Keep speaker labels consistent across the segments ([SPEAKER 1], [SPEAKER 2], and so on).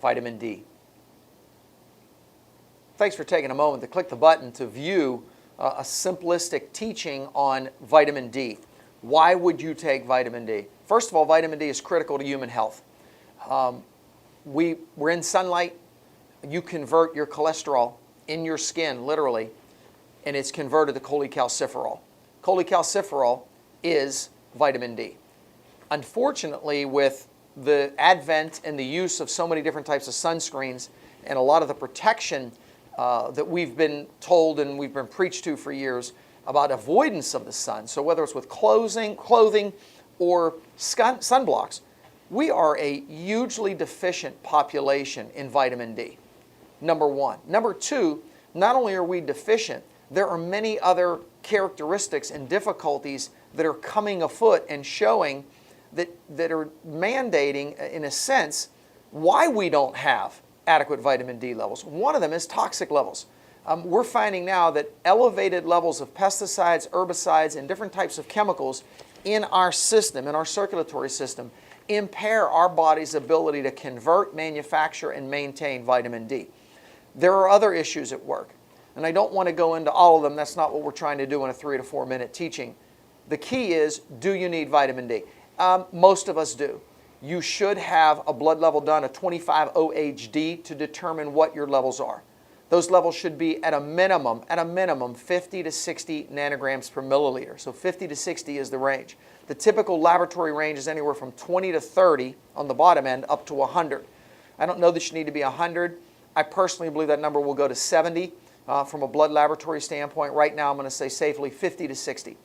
[SPEAKER 1] vitamin D. Thanks for taking a moment to click the button to view a simplistic teaching on vitamin D. Why would you take vitamin D? First of all, vitamin D is critical to human health. We're in sunlight. You convert your cholesterol in your skin, literally, and it's converted to cholecalciferol. Cholecalciferol is vitamin D. Unfortunately, with the advent and the use of so many different types of sunscreens and a lot of the protection that we've been told and we've been preached to for years about avoidance of the sun, so whether it's with clothing or sunblocks, we are a hugely deficient population in vitamin D, number one. Number two, not only are we deficient, there are many other characteristics and difficulties that are coming afoot and showing that are mandating, in a sense, why we don't have adequate vitamin D levels. One of them is toxic levels. We're finding now that elevated levels of pesticides, herbicides, and different types of chemicals in our system, in our circulatory system, impair our body's ability to convert, manufacture, and maintain vitamin D. There are other issues at work, and I don't want to go into all of them. That's not what we're trying to do in a 3 to 4 minute teaching. The key is, do you need vitamin D? Most of us do. You should have a blood level done, a 25 OHD, to determine what your levels are. Those levels should be at a minimum 50 to 60 nanograms per milliliter. So 50 to 60 is the range. The typical laboratory range is anywhere from 20 to 30 on the bottom end up to 100. I don't know that you need to be 100. I personally believe that number will go to 70 from a blood laboratory standpoint. Right now I'm going to say safely 50 to 60.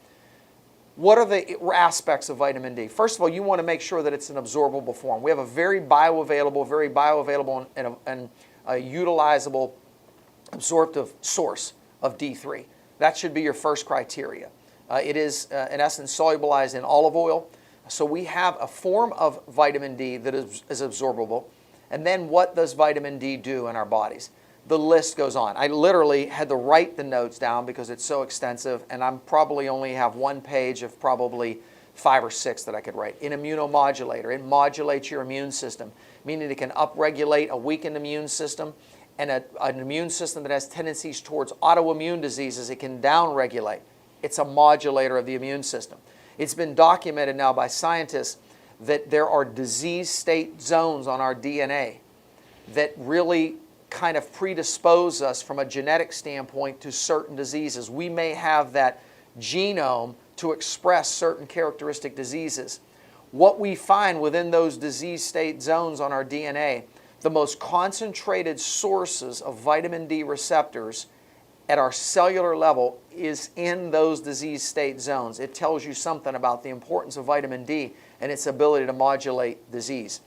[SPEAKER 1] What are the aspects of vitamin D? First of all, you want to make sure that it's an absorbable form. We have a very bioavailable and utilizable absorptive source of D3. That should be your first criteria. It is, in essence, solubilized in olive oil. So we have a form of vitamin D that is absorbable. And then what does vitamin D do in our bodies? The list goes on. I literally had to write the notes down because it's so extensive, and I'm probably only have one page of probably 5 or 6 that I could write. An immunomodulator. It modulates your immune system, meaning it can upregulate a weakened immune system, and an immune system that has tendencies towards autoimmune diseases, it can downregulate. It's a modulator of the immune system. It's been documented now by scientists that there are disease state zones on our DNA that really kind of predispose us from a genetic standpoint to certain diseases. We may have that genome to express certain characteristic diseases. What we find within those disease state zones on our DNA, the most concentrated sources of vitamin D receptors at our cellular level is in those disease state zones. It tells you something about the importance of vitamin D and its ability to modulate disease.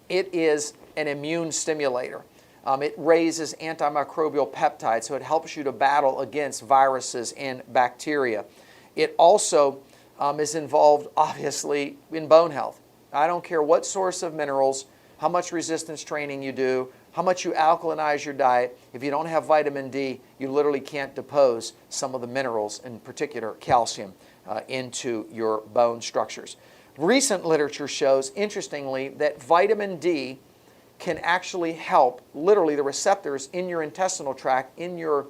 [SPEAKER 1] It is an immune stimulator. It raises antimicrobial peptides, so it helps you to battle against viruses and bacteria. It also is involved, obviously, in bone health. I don't care what source of minerals, how much resistance training you do, how much you alkalinize your diet. If you don't have vitamin D, you literally can't depose some of the minerals, in particular calcium, into your bone structures. Recent literature shows, interestingly, that vitamin D can actually help, literally the receptors in your intestinal tract, in your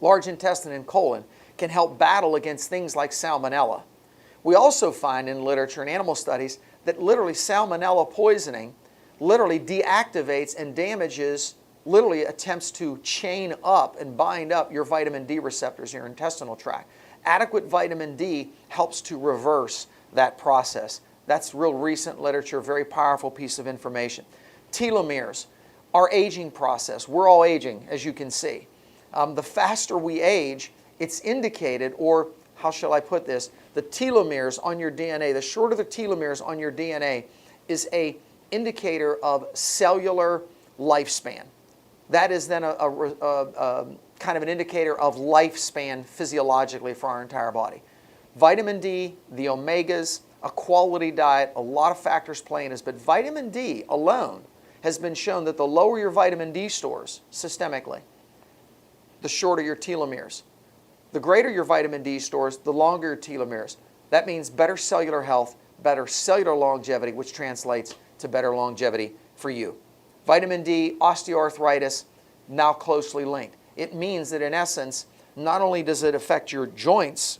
[SPEAKER 1] large intestine and colon, can help battle against things like salmonella. We also find in literature and animal studies that literally salmonella poisoning literally deactivates and damages, literally attempts to chain up and bind up your vitamin D receptors in your intestinal tract. Adequate vitamin D helps to reverse that process. That's real recent literature, very powerful piece of information. Telomeres, our aging process. We're all aging, as you can see. The faster we age, it's indicated, or how shall I put this, the telomeres on your DNA, the shorter the telomeres on your DNA is a indicator of cellular lifespan. That is then a kind of an indicator of lifespan physiologically for our entire body. Vitamin D, the omegas, a quality diet, a lot of factors play in this, but vitamin D alone has been shown that the lower your vitamin D stores systemically, the shorter your telomeres. The greater your vitamin D stores, the longer your telomeres. That means better cellular health, better cellular longevity, which translates to better longevity for you. Vitamin D, osteoarthritis, now closely linked. It means that in essence, not only does it affect your joints,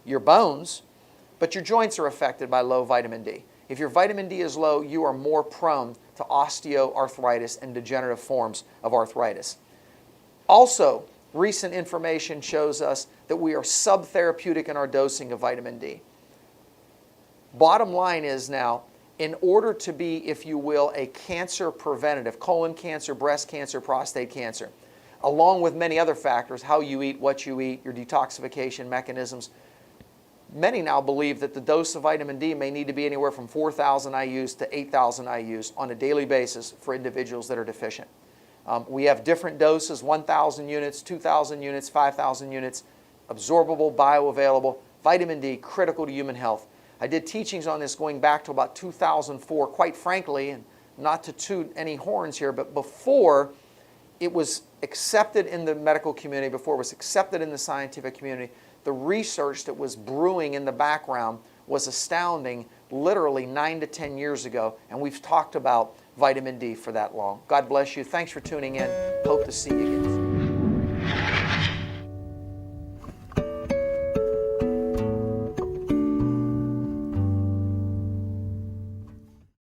[SPEAKER 1] your bones, but your joints are affected by low vitamin D. If your vitamin D is low, you are more prone to osteoarthritis and degenerative forms of arthritis. Also, recent information shows us that we are subtherapeutic in our dosing of vitamin D. Bottom line is now, in order to be, if you will, a cancer preventative, colon cancer, breast cancer, prostate cancer, along with many other factors, how you eat, what you eat, your detoxification mechanisms, many now believe that the dose of vitamin D may need to be anywhere from 4,000 IUs to 8,000 IUs on a daily basis for individuals that are deficient. We have different doses, 1,000 units, 2,000 units, 5,000 units, absorbable, bioavailable. Vitamin D, critical to human health. I did teachings on this going back to about 2004, quite frankly, and not to toot any horns here, but before it was accepted in the medical community, before it was accepted in the scientific community, the research that was brewing in the background was astounding, literally 9 to 10 years ago, and we've talked about vitamin D for that long. God bless you. Thanks for tuning in. Hope to see you again.